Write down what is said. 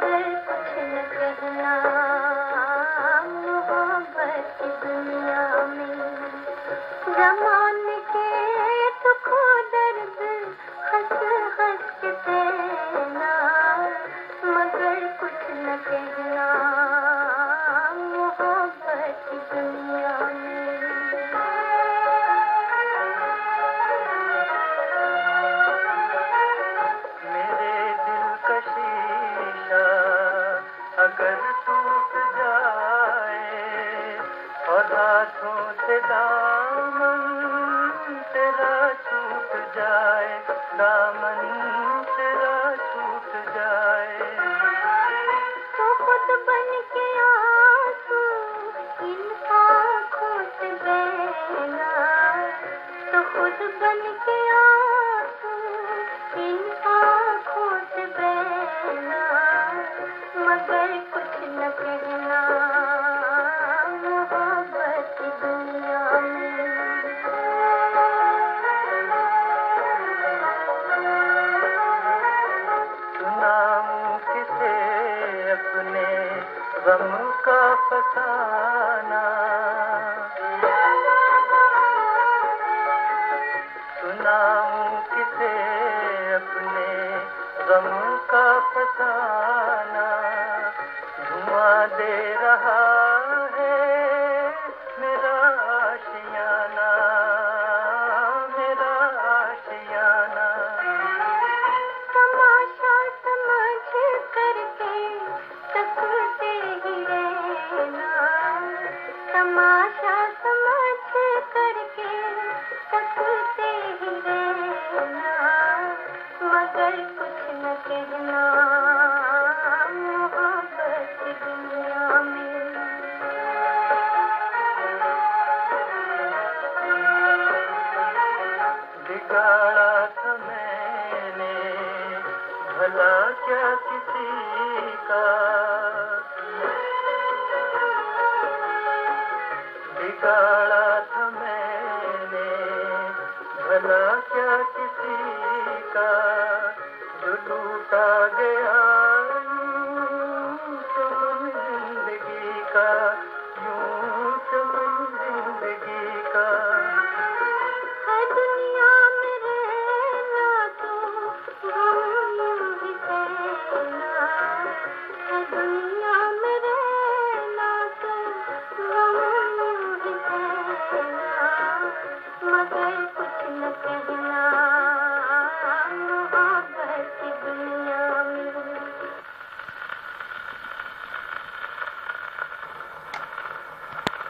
मगर कुछ न कहना मोहब्बत की दुनिया में। ज़माने के दुख दर्द हंस हंस के सहना, मगर कुछ न कहना मोहब्बत की दुनिया में। मेरे दिल का शीशा अगर टूट जाए और हाथों से दामन तेरा छूट जाए, दामन तेरा छूट जाए, तो खुद बन के आंसू इन आँखों से बहना, तो खुद बन के आंसू इन आँखों से बहना, मगर कुछ न कहना मोहब्बत की दुनिया में। सुनाऊं किसे अपने गम का फसाना, सुनाऊं किसे अपने गम का फसाना, धुआं दे रहा है मेरा आशियाना, मेरा आशियाना। तमाशा समझ करके तकते ही रहना, तमाशा समझ करके तकते ही रहना, मगर कुछ न कहना मोहब्बत की दुनिया में। बिगाड़ा था मैंने भला क्या किसी का, बिगाड़ा था मैंने भला क्या किसी का, जो टूटा गया